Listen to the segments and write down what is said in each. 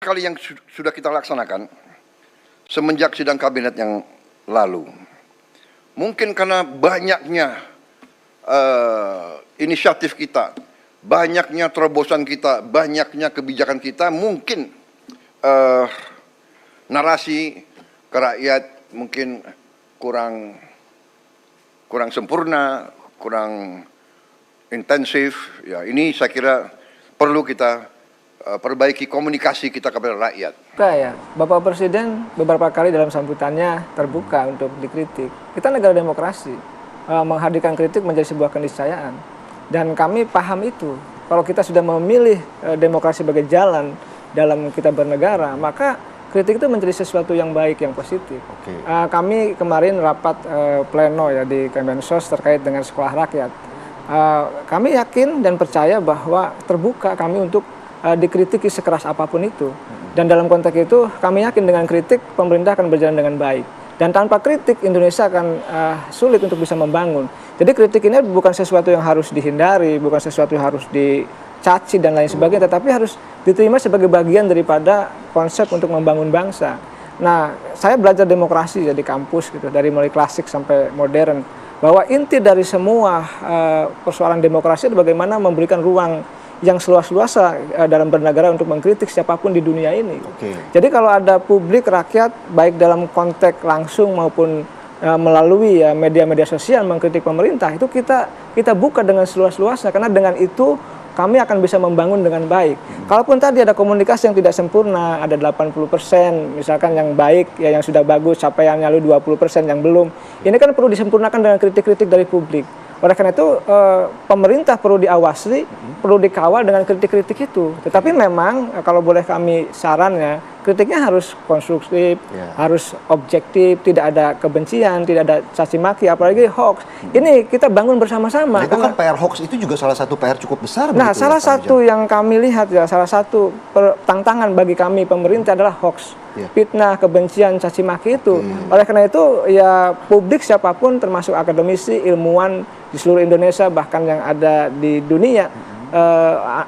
kali yang sudah kita laksanakan semenjak sidang kabinet yang lalu. Mungkin karena banyaknya inisiatif kita, banyaknya terobosan kita, banyaknya kebijakan kita, mungkin narasi ke rakyat mungkin kurang sempurna, kurang intensif. Ya, ini saya kira perlu kita perbaiki komunikasi kita kepada rakyat. Ya, Bapak Presiden beberapa kali dalam sambutannya terbuka untuk dikritik. Kita negara demokrasi, menghadirkan kritik menjadi sebuah keniscayaan. Dan kami paham itu. Kalau kita sudah memilih demokrasi sebagai jalan dalam kita bernegara, maka kritik itu menjadi sesuatu yang baik, yang positif. Okay. Kami kemarin rapat pleno ya di Kemensos terkait dengan sekolah rakyat. Kami yakin dan percaya bahwa terbuka kami untuk dikritiki sekeras apapun itu. Dan dalam konteks itu kami yakin dengan kritik pemerintah akan berjalan dengan baik. Dan tanpa kritik Indonesia akan sulit untuk bisa membangun. Jadi kritik ini bukan sesuatu yang harus dihindari, bukan sesuatu yang harus dicaci dan lain sebagainya, tetapi harus diterima sebagai bagian daripada konsep untuk membangun bangsa. Nah, saya belajar demokrasi ya di kampus gitu, dari mulai klasik sampai modern, bahwa inti dari semua persoalan demokrasi adalah bagaimana memberikan ruang yang seluas-luasa dalam bernegara untuk mengkritik siapapun di dunia ini. Okay. Jadi kalau ada publik rakyat baik dalam konteks langsung maupun melalui media-media sosial mengkritik pemerintah, itu kita buka dengan seluas-luasnya, karena dengan itu kami akan bisa membangun dengan baik. Kalaupun tadi ada komunikasi yang tidak sempurna, ada 80% misalkan yang baik, ya yang sudah bagus, capaiannya lalu 20% yang belum. Ini kan perlu disempurnakan dengan kritik-kritik dari publik. Oleh karena itu pemerintah perlu diawasi, perlu dikawal dengan kritik-kritik itu. Tetapi memang kalau boleh kami sarannya, kritiknya harus konstruktif, harus objektif, tidak ada kebencian, tidak ada caci maki, apalagi hoax. Ini kita bangun bersama-sama. Itu kan PR hoax itu juga salah satu PR cukup besar. Nah, salah satu yang kami lihat ya, salah satu tantangan bagi kami pemerintah adalah hoax. Fitnah, kebencian, caci maki itu. Oleh karena itu ya publik siapapun termasuk akademisi, ilmuwan di seluruh Indonesia bahkan yang ada di dunia,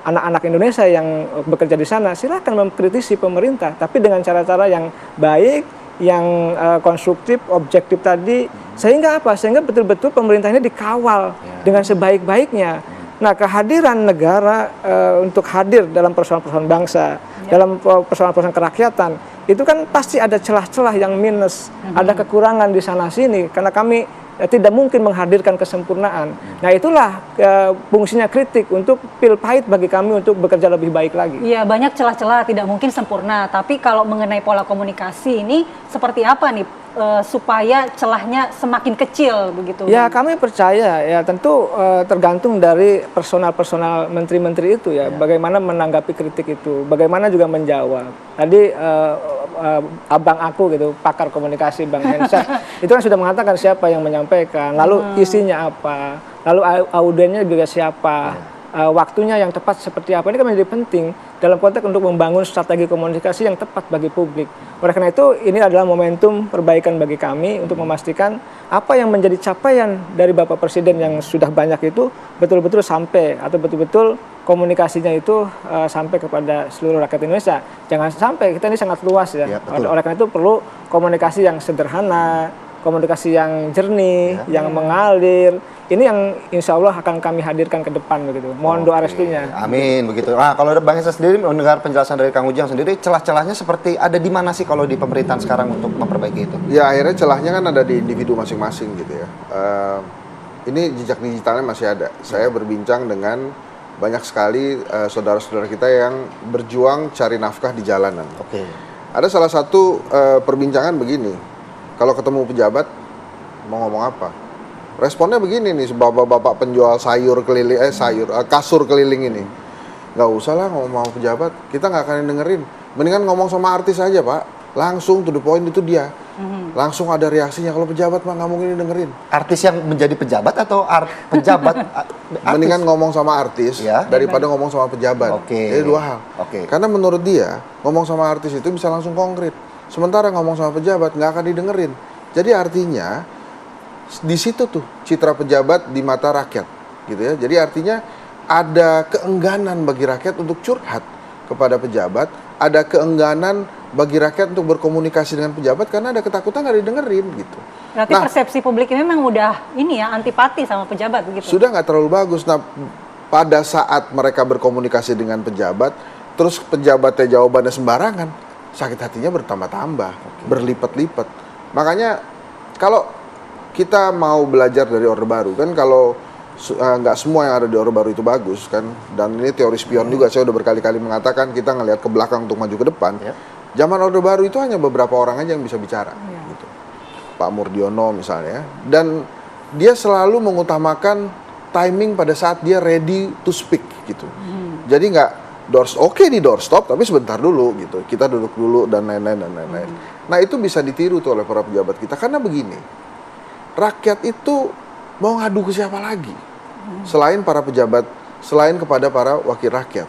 anak-anak Indonesia yang bekerja di sana silakan mengkritisi pemerintah, tapi dengan cara-cara yang baik, yang konstruktif, objektif tadi, sehingga apa? Sehingga betul-betul pemerintah ini dikawal dengan sebaik-baiknya. Nah, kehadiran negara untuk hadir dalam persoalan-persoalan bangsa, dalam persoalan-persoalan kerakyatan, itu kan pasti ada celah-celah yang minus, ada kekurangan di sana-sini, karena kami tidak mungkin menghadirkan kesempurnaan. Nah, itulah fungsinya kritik, untuk pil pahit bagi kami untuk bekerja lebih baik lagi. Iya, banyak celah-celah, tidak mungkin sempurna. Tapi kalau mengenai pola komunikasi ini, seperti apa nih supaya celahnya semakin kecil begitu? Ya, kami percaya ya tentu tergantung dari personal menteri-menteri itu ya, bagaimana menanggapi kritik itu, bagaimana juga menjawab. Tadi abang aku gitu, pakar komunikasi Bang Hensa, itu kan sudah mengatakan siapa yang menyampaikan, lalu isinya apa, lalu audiennya juga siapa, waktunya yang tepat seperti apa. Ini kan menjadi penting dalam konteks untuk membangun strategi komunikasi yang tepat bagi publik. Oleh karena itu, ini adalah momentum perbaikan bagi kami untuk memastikan apa yang menjadi capaian dari Bapak Presiden yang sudah banyak itu betul-betul sampai, atau betul-betul komunikasinya itu sampai kepada seluruh rakyat Indonesia. Jangan sampai, kita ini sangat luas ya. Oleh karena itu perlu komunikasi yang sederhana, komunikasi yang jernih, yang mengalir. Ini yang insya Allah akan kami hadirkan ke depan begitu. Mohon doa restunya. Amin begitu. Nah, kalau Bang Hensa sendiri mendengar penjelasan dari Kang Ujang sendiri, celah-celahnya seperti ada di mana sih kalau di pemerintahan sekarang untuk memperbaiki itu? Ya, akhirnya celahnya kan ada di individu masing-masing gitu ya. Ini jejak digitalnya masih ada. Saya berbincang dengan banyak sekali saudara-saudara kita yang berjuang cari nafkah di jalanan. Ada salah satu perbincangan begini, kalau ketemu pejabat mau ngomong apa? Responnya begini nih, bapak-bapak penjual sayur keliling, kasur keliling ini. Nggak usah lah ngomong sama pejabat, kita nggak akan dengerin. Mendingan ngomong sama artis aja Pak, langsung to the point, itu dia. Langsung ada reaksinya. Kalau pejabat mah nggak mungkin dengerin. Artis yang menjadi pejabat atau pejabat? Mendingan ngomong sama artis daripada ngomong sama pejabat. Jadi dua hal. Karena menurut dia, ngomong sama artis itu bisa langsung konkret. Sementara ngomong sama pejabat nggak akan didengerin. Jadi artinya di situ tuh citra pejabat di mata rakyat, gitu ya. Jadi artinya ada keengganan bagi rakyat untuk curhat, kepada pejabat, ada keengganan bagi rakyat untuk berkomunikasi dengan pejabat karena ada ketakutan nggak didengerin gitu. Berarti persepsi publik ini memang udah ini ya, antipati sama pejabat begitu. Sudah nggak terlalu bagus. Nah, pada saat mereka berkomunikasi dengan pejabat, terus pejabatnya jawabannya sembarangan, sakit hatinya bertambah-tambah, berlipat-lipat. Makanya kalau kita mau belajar dari Orde Baru, kan kalau nggak semua yang ada di Orde Baru itu bagus kan, dan ini teori spion juga, saya udah berkali-kali mengatakan kita ngelihat ke belakang untuk maju ke depan. Zaman Orde Baru itu hanya beberapa orang aja yang bisa bicara, gitu. Pak Murdiono misalnya, dan dia selalu mengutamakan timing pada saat dia ready to speak gitu. Jadi nggak di doorstop, tapi sebentar dulu gitu, kita duduk dulu dan lain-lain dan lain-lain. Nah itu bisa ditiru tuh oleh para pejabat kita, karena begini, rakyat itu mau ngadu ke siapa lagi selain para pejabat, selain kepada para wakil rakyat.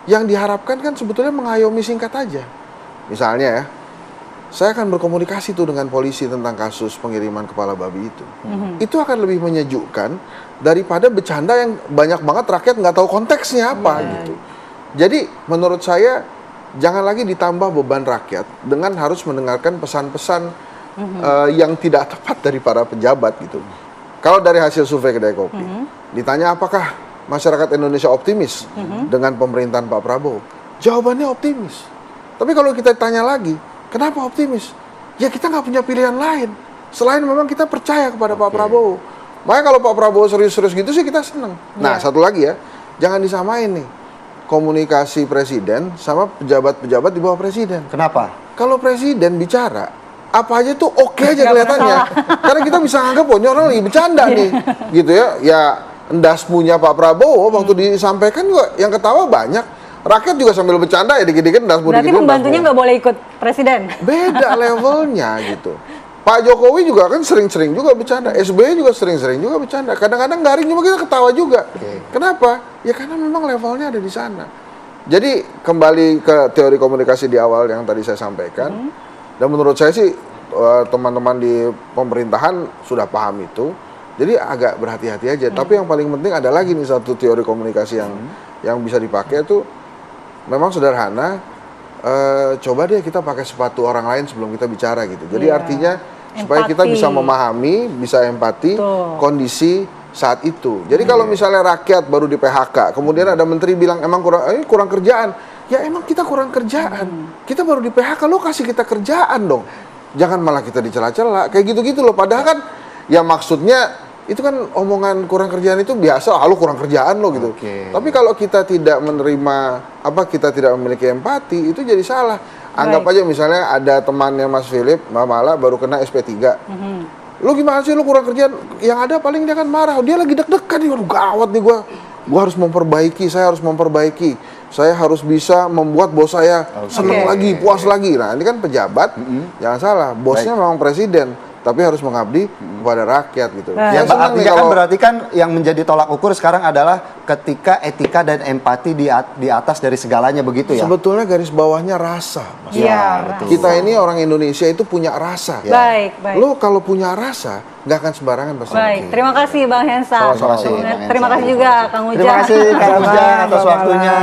Yang diharapkan kan sebetulnya mengayomi singkat aja. Misalnya ya, saya akan berkomunikasi tuh dengan polisi tentang kasus pengiriman kepala babi itu. Itu akan lebih menyejukkan daripada bercanda yang banyak banget rakyat nggak tahu konteksnya apa gitu. Jadi menurut saya jangan lagi ditambah beban rakyat dengan harus mendengarkan pesan-pesan yang tidak tepat dari para pejabat gitu. Kalau dari hasil survei Kedai Kopi, ditanya apakah masyarakat Indonesia optimis dengan pemerintahan Pak Prabowo? Jawabannya optimis. Tapi kalau kita tanya lagi, kenapa optimis? Ya kita nggak punya pilihan lain. Selain memang kita percaya kepada Pak Prabowo. Makanya kalau Pak Prabowo serius-serius gitu sih kita seneng. Nah satu lagi ya, jangan disamain nih komunikasi presiden sama pejabat-pejabat di bawah presiden. Kenapa? Kalau presiden bicara, apa aja tuh oke aja kelihatannya. Karena kita bisa anggap, oh ini orang lagi bercanda nih. Gitu ya. Ya endas punya Pak Prabowo waktu disampaikan juga yang ketawa banyak. Rakyat juga sambil bercanda ya dikit-dikit endas. Berarti pembantunya nggak boleh ikut presiden? Beda levelnya gitu. Pak Jokowi juga kan sering-sering juga bercanda. SBY juga sering-sering juga bercanda. Kadang-kadang garing cuma kita ketawa juga. Kenapa? Ya karena memang levelnya ada di sana. Jadi kembali ke teori komunikasi di awal yang tadi saya sampaikan. Dan menurut saya sih teman-teman di pemerintahan sudah paham itu. Jadi agak berhati-hati aja. Tapi yang paling penting ada lagi nih satu teori komunikasi yang bisa dipakai itu memang sederhana. Coba deh kita pakai sepatu orang lain sebelum kita bicara gitu. Jadi artinya supaya kita bisa memahami, bisa empati kondisi saat itu. Jadi kalau misalnya rakyat baru di PHK, kemudian ada menteri bilang emang kurang kerjaan. Ya emang kita kurang kerjaan. Kita baru di PHK, lo kasih kita kerjaan dong. Jangan malah kita dicela-cela. Kayak gitu-gitu loh. Padahal kan ya maksudnya itu kan omongan kurang kerjaan itu biasa, lu kurang kerjaan lo gitu. Tapi kalau kita tidak menerima kita tidak memiliki empati, itu jadi salah. Anggap aja misalnya ada temannya Mas Philip, Mbak Mala baru kena SP3. Lu gimana sih lu kurang kerjaan? Yang ada paling dia kan marah. Dia lagi deg-degan nih, waduh gawat nih gua harus memperbaiki, saya harus bisa membuat bos saya seneng lagi, puas lagi. Nah, ini kan pejabat, jangan salah, bosnya memang presiden, tapi harus mengabdi kepada rakyat gitu. Ya, artinya kan berarti kan yang menjadi tolak ukur sekarang adalah ketika etika dan empati di atas dari segalanya begitu ya. Sebetulnya garis bawahnya rasa, Mas. Iya, betul. Kita ini orang Indonesia itu punya rasa. Baik. Lo kalau punya rasa nggak akan sembarangan pasti. Baik, terima kasih Bang Hensa. Sama-sama. Terima kasih juga Kang Ujang. Terima kasih Kang Ujang atas waktunya.